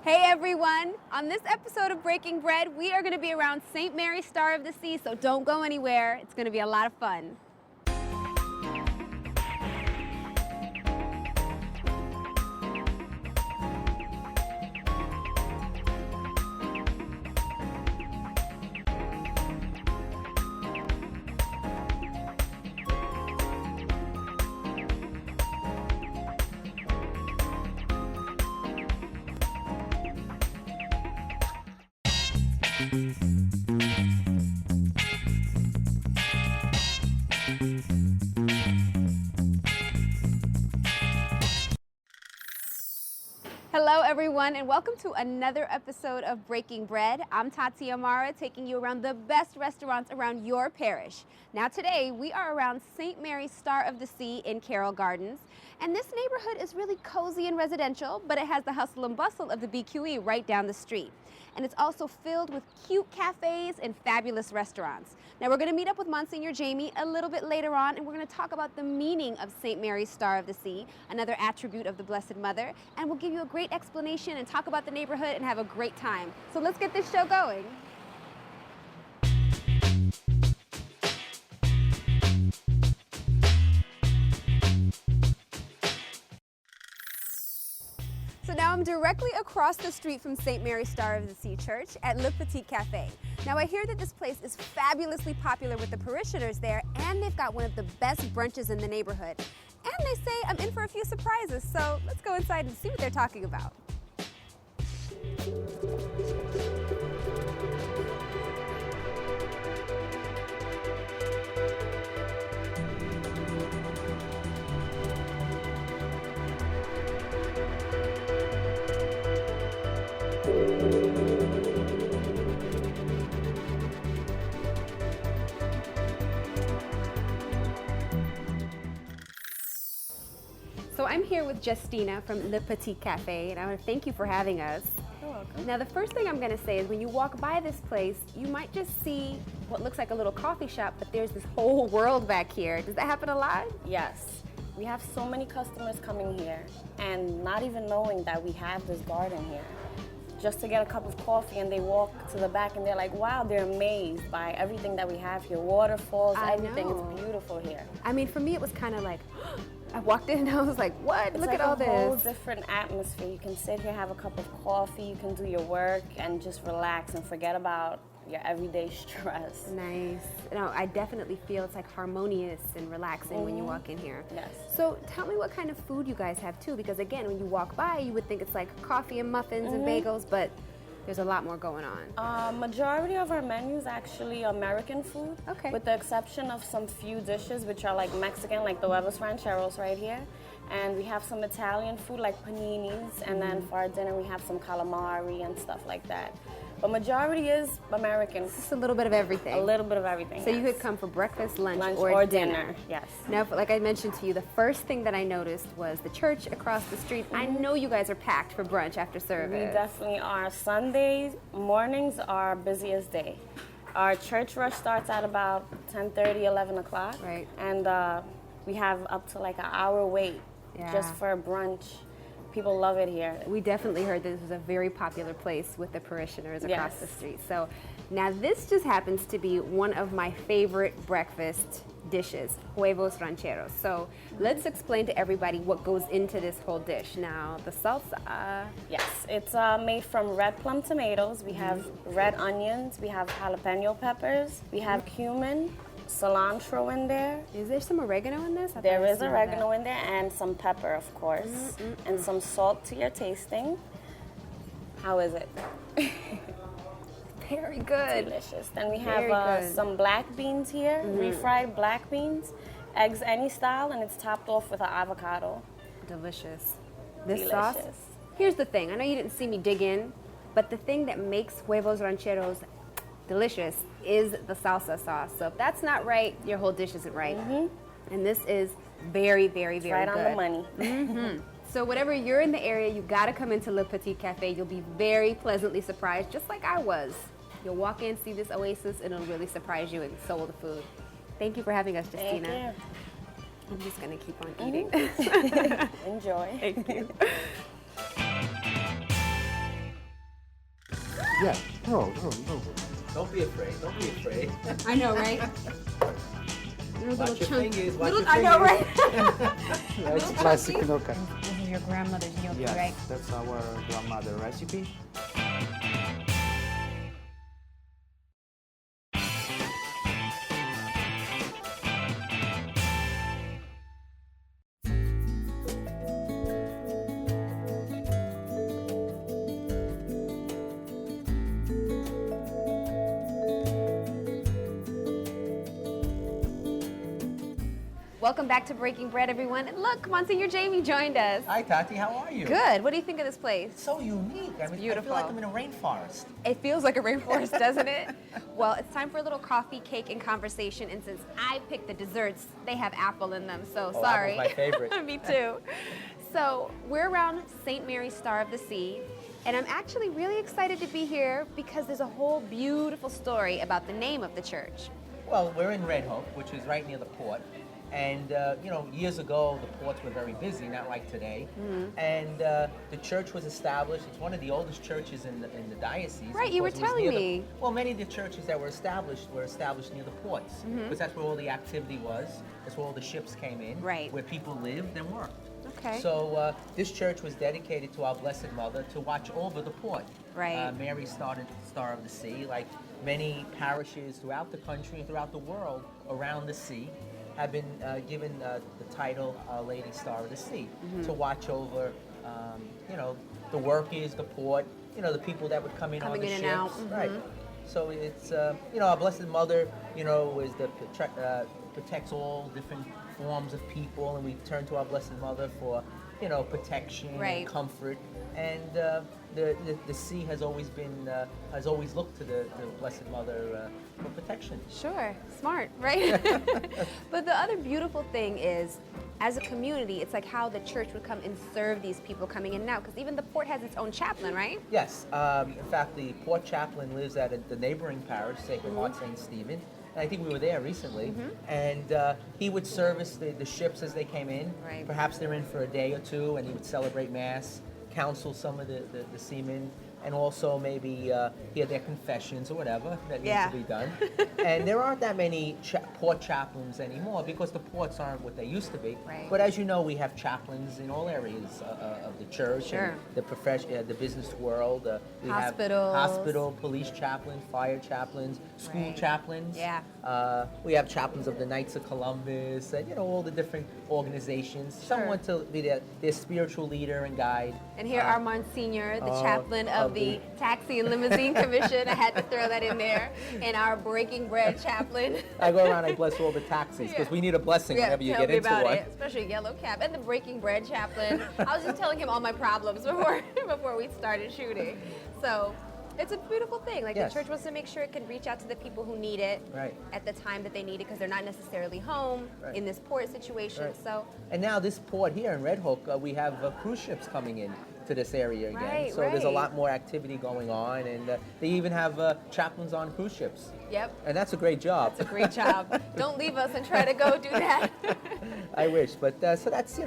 Hey everyone! On this episode of Breaking Bread, we are going to be around St. Mary's Star of the Sea, so don't go anywhere. It's going to be a lot of fun. Hello everyone and welcome to another episode of Breaking Bread. I'm Tati Amara, taking you around the best restaurants around your parish. Now today we are around St. Mary's Star of the Sea in Carroll Gardens. And this neighborhood is really cozy and residential, but it has the hustle and bustle of the BQE right down the street. And it's also filled with cute cafes and fabulous restaurants. Now we're going to meet up with Monsignor Jamie a little bit later on, and we're going to talk about the meaning of St. Mary's Star of the Sea, another attribute of the Blessed Mother, and we'll give you a great explanation and talk about the neighborhood and have a great time. So let's get this show going. So now I'm directly across the street from St. Mary's Star of the Sea Church at Le Petit Cafe. Now I hear that this place is fabulously popular with the parishioners there, and they've got one of the best brunches in the neighborhood. And they say I'm in for a few surprises, so let's go inside and see what they're talking about. So I'm here with Justina from Le Petit Cafe, and I want to thank you for having us. You're welcome. Now the first thing I'm going to say is when you walk by this place, you might just see what looks like a little coffee shop, but there's this whole world back here. Does that happen a lot? Yes. We have so many customers coming here and not even knowing that we have this garden here. Just to get a cup of coffee, and they walk to the back and they're like, wow, they're amazed by everything that we have here. Waterfalls, everything. know. It's beautiful here. I mean, for me, it was kind of like, I walked in and I was like, what? It's Look like at all a whole this. different atmosphere. You can sit here, have a cup of coffee, you can do your work and just relax and forget about your everyday stress. Nice. No, I definitely feel it's like harmonious and relaxing when you walk in here. Yes. So tell me what kind of food you guys have too, because again, when you walk by, you would think it's like coffee and muffins and bagels, but there's a lot more going on. Majority of our menu is actually American food. Okay. With the exception of some few dishes which are like Mexican, like the huevos rancheros right here. And we have some Italian food like paninis, and then for our dinner we have some calamari and stuff like that. But majority is American. Just a little bit of everything. A little bit of everything. So you yes. could come for breakfast, lunch or dinner. Yes. Now, like I mentioned to you, the first thing that I noticed was the church across the street. I know you guys are packed for brunch after service. We definitely are. Sundays mornings are our busiest day. Our church rush starts at about 10:30, 11 o'clock. Right. And we have up to like an hour wait just for a brunch. People love it here. We definitely heard this was a very popular place with the parishioners across Yes. the street. So now this just happens to be one of my favorite breakfast dishes, huevos rancheros. So let's explain to everybody what goes into this whole dish. Now the salsa. Yes, it's made from red plum tomatoes. We have red onions. We have jalapeno peppers. We have cumin, cilantro in there. Is there some oregano in this? I thought There I is smelled oregano that. in there and some pepper, of course, and some salt to your tasting. How is it? Very good. Delicious. Then we Very have good. some black beans here, refried black beans, eggs any style, and it's topped off with an avocado. Delicious. This Delicious. sauce. Here's the thing. I know you didn't see me dig in, but the thing that makes huevos rancheros delicious is the salsa sauce. So if that's not right, your whole dish isn't right. And this is very, very, very Right good. on the money. So whatever you're in the area, you got to come into Le Petit Cafe. You'll be very pleasantly surprised, just like I was. You'll walk in, see this oasis, and it'll really surprise you, and so will the food. Thank you for having us, Thank Justina. you. I'm just going to keep on eating. Enjoy. Thank you. Yeah. No. Don't be afraid. Don't be afraid. I know, right? Watch your fingers. Watch your I know, right? Yeah, it's classic gnocchi. This is your grandmother's gnocchi, Yes, right? that's our grandmother recipe. Welcome back to Breaking Bread, everyone. And look, Monsignor Jamie joined us. Hi, Tati. How are you? Good. What do you think of this place? So unique. I mean, I beautiful. feel like I'm in a rainforest. It feels like a rainforest, doesn't it? Well, it's time for a little coffee, cake, and conversation. And since I picked the desserts, they have apple in them. So Oh, sorry. apple's my favorite. Me too. So we're around St. Mary's Star of the Sea. And I'm actually really excited to be here because there's a whole beautiful story about the name of the church. Well, we're in Red Hook, which is right near the port. And, years ago, the ports were very busy, not like today. Mm-hmm. And the church was established. It's one of the oldest churches in the diocese. Right, you were because it was telling near me. well, many of the churches that were established near the ports. Mm-hmm. Because that's where all the activity was. That's where all the ships came in. Right. Where people lived and worked. Okay. So this church was dedicated to our Blessed Mother to watch over the port. Right. Mary started Star of the Sea, like many parishes throughout the country and throughout the world around the sea have been given the title Our Lady Star of the Sea to watch over, the workers, the port, the people that would come in on the Coming in ships. and out. Right. So it's, our Blessed Mother, is the protects all different forms of people, and we turn to our Blessed Mother for, protection Right. and comfort. And the sea has always been, has always looked to the Blessed Mother for protection. Sure, smart, right? But the other beautiful thing is, as a community, it's like how the church would come and serve these people coming in and out, because even the port has its own chaplain, right? Yes. In fact, the port chaplain lives at the neighboring parish, Sacred Heart St. Stephen. And I think we were there recently. And he would service the ships as they came in. Right. Perhaps they're in for a day or two, and he would celebrate Mass, counsel some of the seamen, and also maybe hear their confessions or whatever that needs to be done. And there aren't that many port chaplains anymore because the ports aren't what they used to be. Right. But as you know, we have chaplains in all areas of the church Sure. and the business world. We Hospitals. have hospital, police chaplains, fire chaplains, school Right. chaplains. Yeah. We have chaplains of the Knights of Columbus, and all the different organizations. Sure. Someone to be their spiritual leader and guide. And here are Monsignor, the chaplain of the Taxi and Limousine Commission. I had to throw that in there. And our Breaking Bread chaplain. I go around, I bless all the taxis because we need a blessing whenever you tell get me into about one. it, especially Yellow Cab and the Breaking Bread chaplain. I was just telling him all my problems before we started shooting. So it's a beautiful thing. Like Yes. the church wants to make sure it can reach out to the people who need it Right. at the time that they need it, because they're not necessarily home Right. in this port situation. Right. So And now this port here in Red Hook, we have cruise ships coming in to this area again. Right, so there's a right. lot more activity going on, and they even have chaplains on cruise ships. yep, And that's a great job. it's a great job. Don't leave us and try to go do that. I wish, but so that's,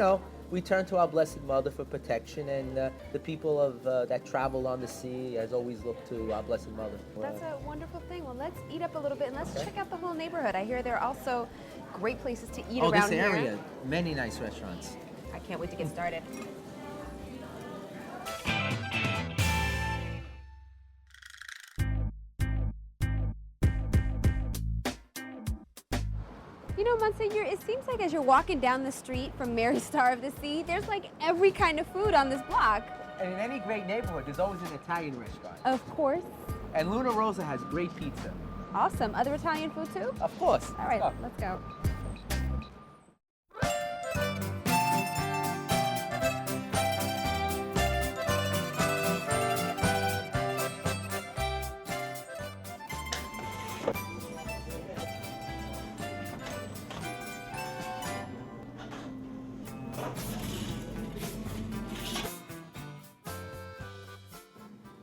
we turn to our Blessed Mother for protection, and the people of that travel on the sea has always looked to our Blessed Mother. That's a wonderful thing. Well, let's eat up a little bit and let's check out the whole neighborhood. I hear there are also great places to eat Oh, around this area, here. many nice restaurants. I can't wait to get started. You know, Monsignor, it seems like as you're walking down the street from Mary Star of the Sea, there's like every kind of food on this block. And in any great neighborhood, there's always an Italian restaurant. Of course. And Luna Rosa has great pizza. Awesome. Other Italian food too? Of course. All right, Oh. let's go.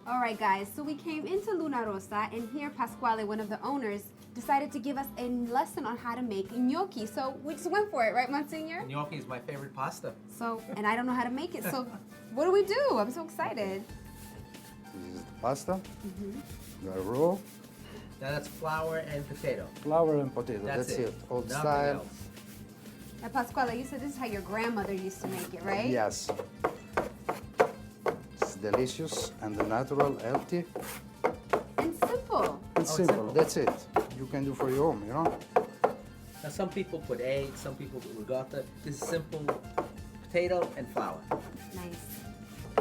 All right, guys, so we came into Luna Rosa, and here Pasquale, one of the owners, decided to give us a lesson on how to make gnocchi. So we just went for it, right, Monsignor? Gnocchi is my favorite pasta. So, and I don't know how to make it, so what do we do? I'm so excited. This is the pasta. The raw, Now that's flour and potato. flour and potato. That's it. Old Nothing style. else. Now, Pasquale, you said this is how your grandmother used to make it, right? Yes. It's delicious and natural, healthy. And simple. It's Oh, simple. simple. That's it. You can do for your home, you know? Now some people put eggs, some people put ricotta. This is simple potato and flour. Nice.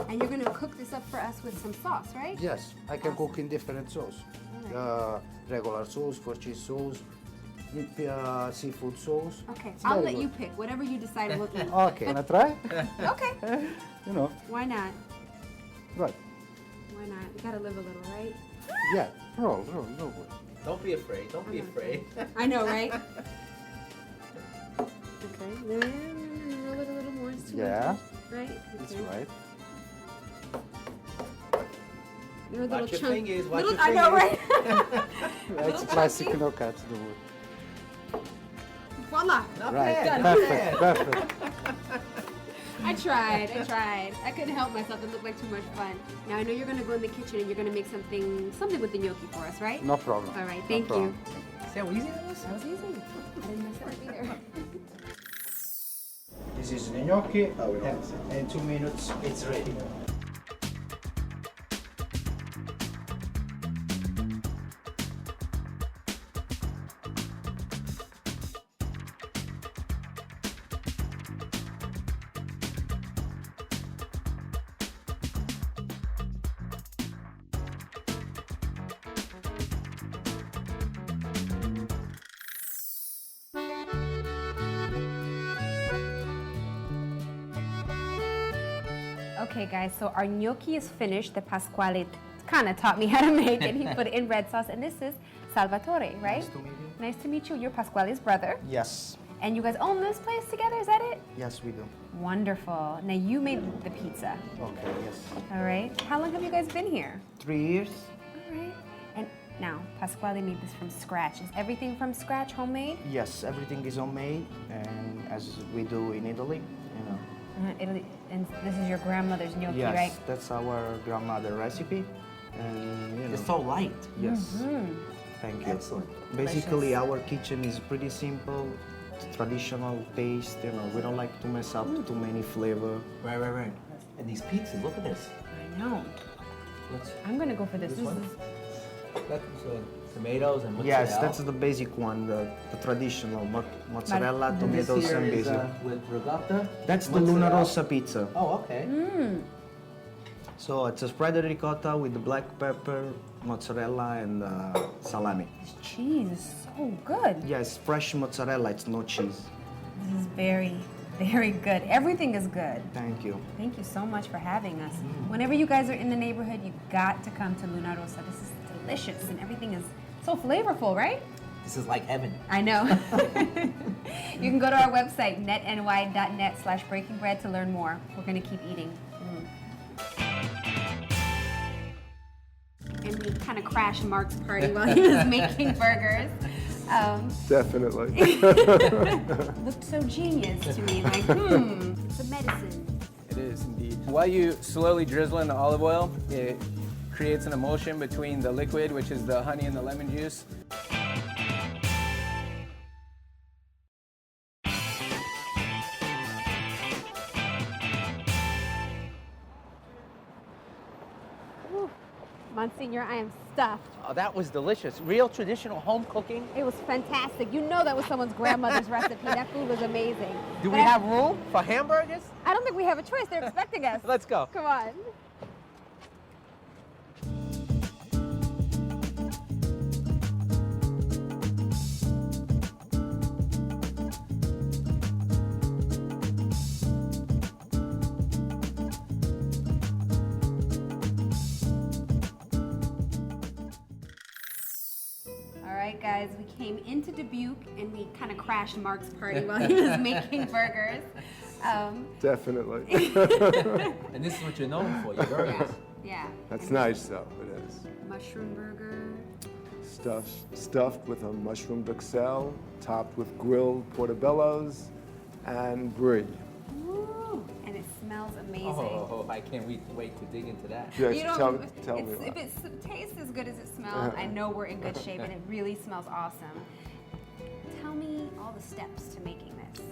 And you're gonna cook this up for us with some sauce, right? Yes, I can cook in different sauce. Regular sauce, for cheese sauce, with seafood sauce. Okay, It's I'll very let good. you pick whatever you decide we'll eat. Okay, wanna try? Okay. You know, Why not? right. Why not? You gotta live a little, right? Yeah, roll, no good. Don't be afraid. Don't be afraid. I know, right? Okay. Then roll it a little more. It's too Yeah. much, right? That's Okay. right. There are little Watch your chunk- fingers, watch little- your I know, fingers. right? It's classic no-cut, the wood. Voila! Not Right, bad, not perfect, bad. perfect. I tried. I couldn't help myself. It looked like too much fun. Now I know you're gonna go in the kitchen and you're gonna make something with the gnocchi for us, right? No problem. All right, No thank you. problem. See how easy that is? That was easy. I didn't mess it up either. This is the gnocchi, and in 2 minutes it's ready. Okay, guys, so our gnocchi is finished. The Pasquale kind of taught me how to make it. He put it in red sauce, and this is Salvatore, right? Nice to meet you. Nice to meet you. You're Pasquale's brother, Yes, and you guys own this place together. Is that it? yes, we do. Wonderful. Now you made the pizza. Okay, yes. All right. How long have you guys been here? 3 years? All right. And now Pasquale made this from scratch. Is everything from scratch, homemade? Yes, everything is homemade, and as we do in Italy, you know. Italy, and this is your grandmother's gnocchi, Yes, right? that's our grandmother recipe, and you know. It's so light. Yes, Mm-hmm. thank you. Excellent. Basically, our kitchen is pretty simple, traditional taste. You know, we don't like to mess up too many flavor. Right. And these pizzas, look at this. I know. Let's, I'm gonna go for this. This This one? is that's tomatoes and mozzarella. Yes, that's the basic one, the traditional mozzarella, And tomatoes, this here and is basil. with ricotta. That's the mozzarella. Luna Rossa pizza. Oh, okay. So it's a spread ricotta with the black pepper, mozzarella, and salami. this cheese is so good. Yes, fresh mozzarella. It's no cheese. This is very, very good. Everything is good. Thank you. Thank you so much for having us. Whenever you guys are in the neighborhood, you got to come to Luna Rossa. This is delicious, and everything is so flavorful, right? This is like heaven. I know. You can go to our website, netny.net/breakingbread to learn more. We're going to keep eating. And we kind of crashed Mark's party while he was making burgers. Definitely. Looked so genius to me, like, it's a medicine. It is indeed. While you slowly drizzle in the olive oil, it creates an emulsion between the liquid, which is the honey and the lemon juice. Monsignor, I am stuffed. Oh, that was delicious. Real traditional home cooking. It was fantastic. You know that was someone's grandmother's recipe. That food was amazing. Do But we have room for hamburgers? I don't think we have a choice. They're expecting us. Let's go. Come on. All right, guys, we came into Dubuque and we kind of crashed Mark's party while he was making burgers. Definitely. And this is what you're known for, your burgers. Yeah. That's And nice, though. It is. Mushroom burger. Stuffed with a mushroom duxelle, topped with grilled portobellos and brie. Ooh, and it smells amazing. Oh, I can't wait to dig into that. Yes, You don't, tell me. if it tastes as good as it smells, I know we're in good shape, and it really smells awesome. Tell me all the steps to making this.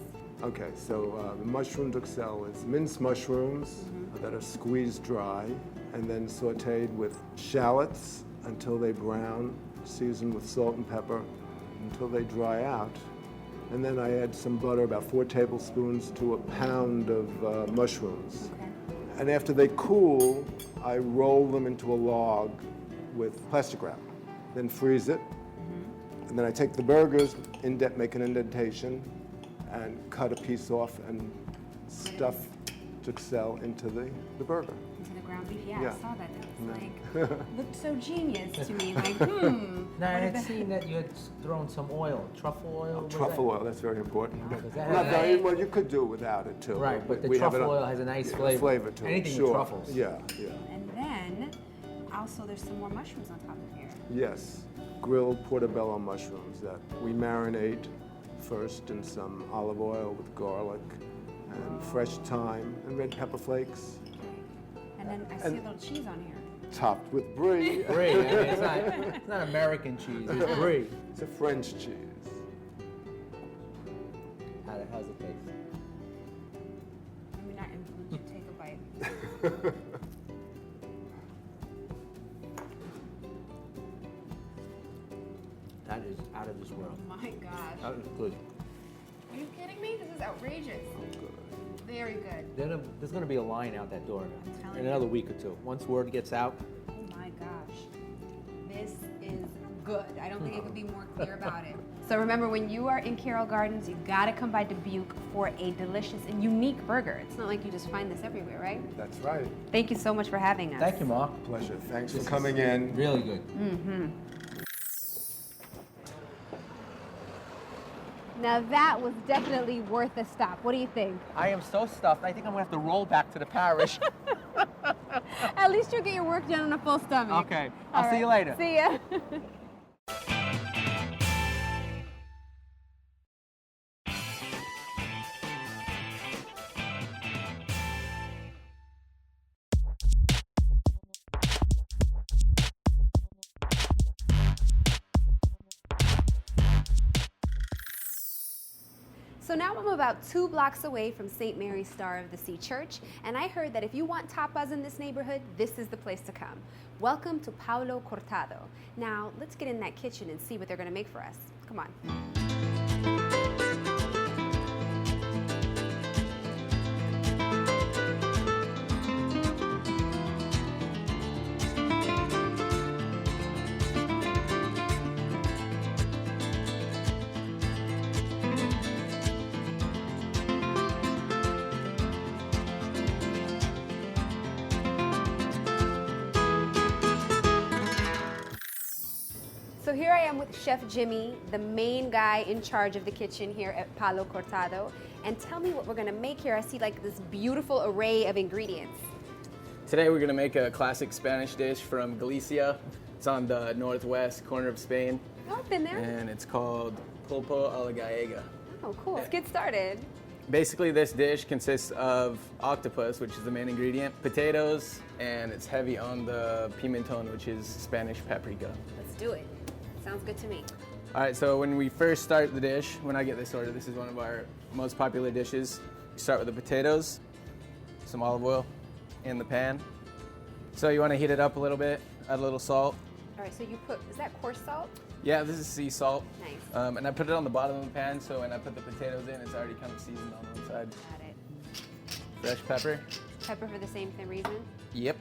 Okay, so the mushroom duxelle is minced mushrooms that are squeezed dry and then sauteed with shallots until they brown, seasoned with salt and pepper until they dry out. And then I add some butter, about 4 tablespoons to a pound of mushrooms. Okay. And after they cool, I roll them into a log with plastic wrap, then freeze it. And then I take the burgers, make an indentation, and cut a piece off and stuff duxelle into the burger. Into the ground beef? Yeah, Yeah. I saw that. It was looked so genius to me. Like, Now, I had seen that you had thrown some oil, truffle oil. was Truffle that? oil, that's very important. Does that Not have very any- well. You could do without it too. Right, but the we have it truffle on- oil has a nice yeah, flavor. Flavor to Anything it, with sure. truffles. Yeah, yeah. And then, also, there's some more mushrooms on top of here. Yes, grilled portobello mushrooms that we marinate first in some olive oil with garlic and fresh thyme and red pepper flakes, And then I see a little cheese on here. topped with brie. Brie. I mean, it's not American cheese. It's brie. It's a French cheese. How's it taste? Let me not influence you. Take a bite. That is out of this world. Oh my gosh. That is good. Are you kidding me? This is outrageous. Very good. There's going to be a line out that door telling in you. another week or two. Once word gets out, Oh my gosh. This is good. I don't think it could be more clear about it. So remember, when you are in Carroll Gardens, you gotta come by Dubuque for a delicious and unique burger. It's not like you just find this everywhere, right? That's right. Thank you so much for having us. thank you, Mark. Pleasure. Thanks for coming in. Really good. Now that was definitely worth a stop. What do you think? I am so stuffed. I think I'm going to have to roll back to the parish. At least you'll get your work done on a full stomach. Okay. All I'll see you right. later. See ya. So now I'm about 2 blocks away from St. Mary's Star of the Sea Church, and I heard that if you want tapas in this neighborhood, this is the place to come. Welcome to Paulo Cortado. Now, let's get in that kitchen and see what they're gonna make for us. Come on. So here I am with Chef Jimmy, the main guy in charge of the kitchen here at Paulo Cortado. And tell me what we're gonna make here. I see like this beautiful array of ingredients. Today we're gonna make a classic Spanish dish from Galicia. It's on the northwest corner of Spain, Oh, I've been there. and it's called pulpo a la gallega. Oh, cool. Let's get started. Basically, this dish consists of octopus, which is the main ingredient, potatoes, and it's heavy on the pimenton, which is Spanish paprika. Let's do it. Sounds good to me. All right, so when we first start the dish, when I get this order, this is one of our most popular dishes. We start with the potatoes, some olive oil in the pan. So you want to heat it up a little bit, add a little salt. All right, so you put, is that coarse salt? Yeah, this is sea salt. Nice. And I put it on the bottom of the pan, so when I put the potatoes in, it's already kind of seasoned on one side. Got it. Fresh pepper. Pepper for the same reason? Yep.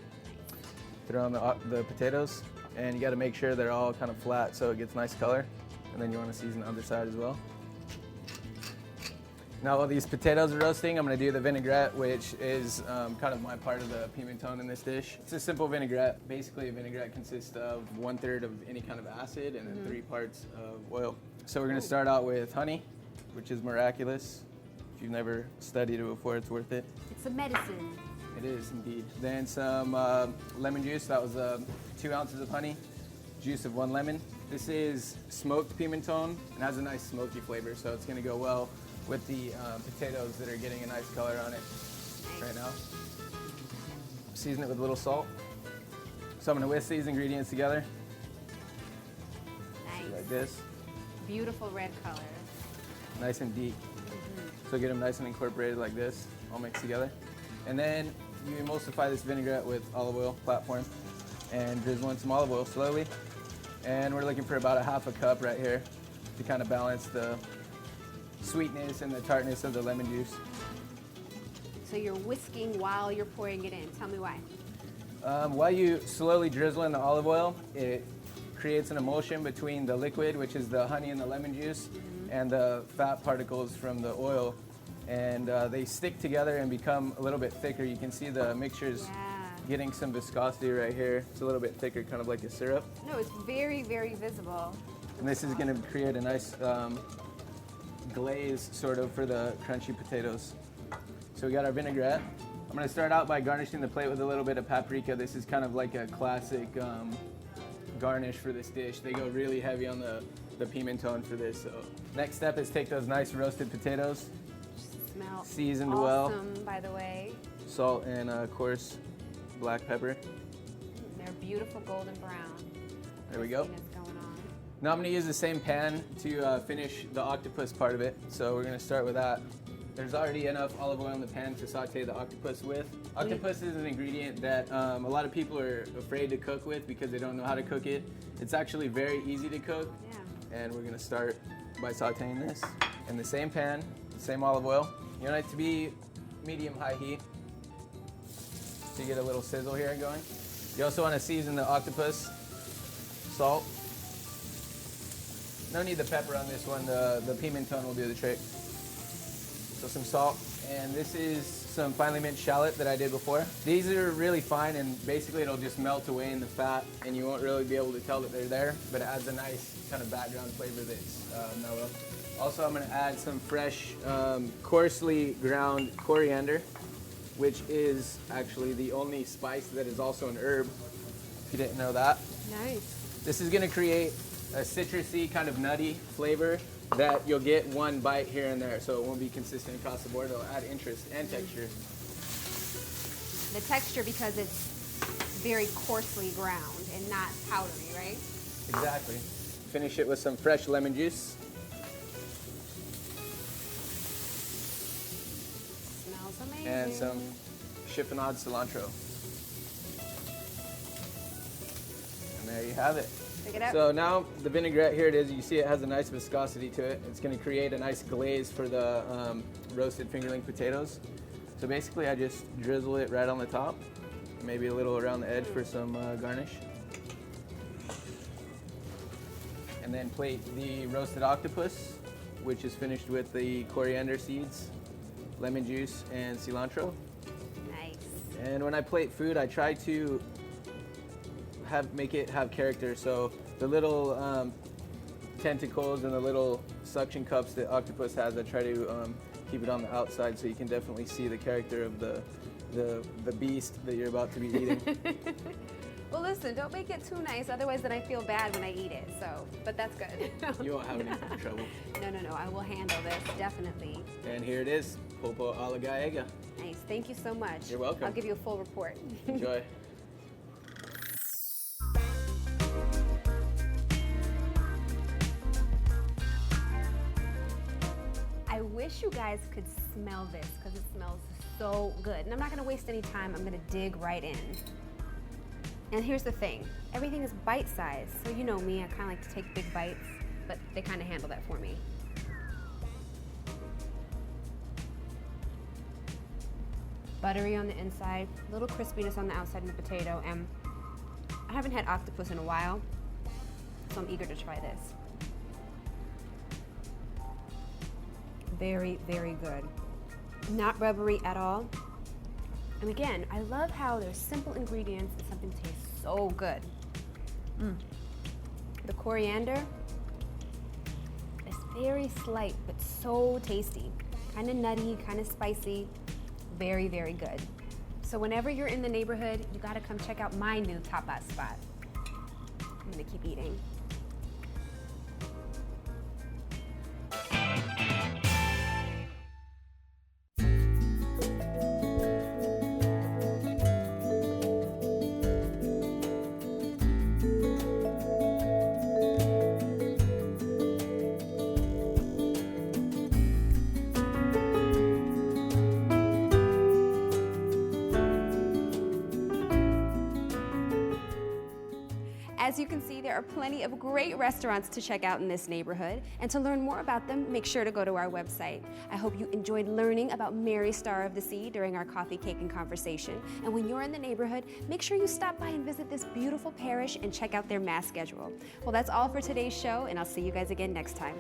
Throw on the potatoes, and you got to make sure they're all kind of flat so it gets nice color. And then you want to season the other side as well. Now while these potatoes are roasting, I'm going to do the vinaigrette, which is kind of my part of the pimenton in this dish. It's a simple vinaigrette. Basically, a vinaigrette consists of 1/3 of any kind of acid and then 3 parts of oil. So we're going to start out with honey, which is miraculous. If you've never studied it before, it's worth it. It's a medicine. It is indeed. Then some lemon juice. That was 2 ounces of honey, juice of 1 lemon. This is smoked pimenton and has a nice smoky flavor, so it's going to go well with the potatoes that are getting a nice color on it right now. season it with a little salt. So I'm gonna whisk these ingredients together Nice. like this, Beautiful red color. nice and deep. So get them nice and incorporated like this, all mixed together. And then you emulsify this vinaigrette with olive oil platform and drizzle in some olive oil slowly. And we're looking for about a half a cup right here to kind of balance the sweetness and the tartness of the lemon juice. So you're whisking while you're pouring it in. Tell me why. While you slowly drizzle in the olive oil, it creates an emulsion between the liquid, which is the honey and the lemon juice, and the fat particles from the oil. And they stick together and become a little bit thicker. You can see the mixture's Yeah. getting some viscosity right here. It's a little bit thicker, kind of like a syrup. No, it's very, very visible. And this is going to create a nice glaze, sort of, for the crunchy potatoes. So we got our vinaigrette. I'm going to start out by garnishing the plate with a little bit of paprika. This is kind of like a classic garnish for this dish. They go really heavy on the pimenton for this. So next step is take those nice roasted potatoes, Smell Seasoned well. awesome, by the way. salt, and coarse black pepper. They're beautiful golden brown. There we go. Crispiness going on. Now I'm going to use the same pan to finish the octopus part of it. So we're going to start with that. There's already enough olive oil in the pan to saute the octopus with. Octopus is an ingredient that a lot of people are afraid to cook with because they don't know how to cook it. It's actually very easy to cook. Yeah. And we're going to start by sauteing this in the same pan, same olive oil. You want it to be medium-high heat so you get a little sizzle here going. You also want to season the octopus, salt. No need the pepper on this one, the pimenton will do the trick. So some salt, and this is some finely minced shallot that I did before. These are really fine, and basically it'll just melt away in the fat, and you won't really be able to tell that they're there, but it adds a nice kind of background flavor that's mellow. Also, I'm going to add some fresh, coarsely ground coriander, which is actually the only spice that is also an herb, if you didn't know that. Nice. This is going to create a citrusy, kind of nutty flavor that you'll get one bite here and there, so it won't be consistent across the board. It'll add interest and texture. The texture because it's very coarsely ground and not powdery, right? Exactly. Finish it with some fresh lemon juice. Smells amazing. And some chiffonade cilantro. And there you have it. Pick it up. So now the vinaigrette, here it is. You see it has a nice viscosity to it. It's going to create a nice glaze for the roasted fingerling potatoes. So basically I just drizzle it right on the top, maybe a little around the edge for some garnish. And then plate the roasted octopus, which is finished with the coriander seeds, lemon juice, and cilantro. Nice. And when I plate food, I try to make it have character. So the little tentacles and the little suction cups that octopus has, I try to keep it on the outside so you can definitely see the character of the beast that you're about to be eating. Well, listen, don't make it too nice, otherwise then I feel bad when I eat it. So, but that's good. You won't have any trouble. No, I will handle this, definitely. And here it is, pulpo a la gallega. Nice, thank you so much. You're welcome. I'll give you a full report. Enjoy. I wish you guys could smell this because it smells so good. And I'm not gonna waste any time, I'm gonna dig right in. And here's the thing, everything is bite-sized. So you know me, I kinda like to take big bites, but they kinda handle that for me. Buttery on the inside, a little crispiness on the outside of the potato, and I haven't had octopus in a while, so I'm eager to try this. Very, very good. Not rubbery at all. And again, I love how there's simple ingredients and something tastes so good. The coriander is very slight, but so tasty. Kind of nutty, kind of spicy. Very, very good. So whenever you're in the neighborhood, you gotta come check out my new tapas spot. I'm gonna keep eating. As you can see, there are plenty of great restaurants to check out in this neighborhood. And to learn more about them, make sure to go to our website. I hope you enjoyed learning about Mary Star of the Sea during our coffee, cake, and conversation. And when you're in the neighborhood, make sure you stop by and visit this beautiful parish and check out their mass schedule. Well, that's all for today's show, and I'll see you guys again next time.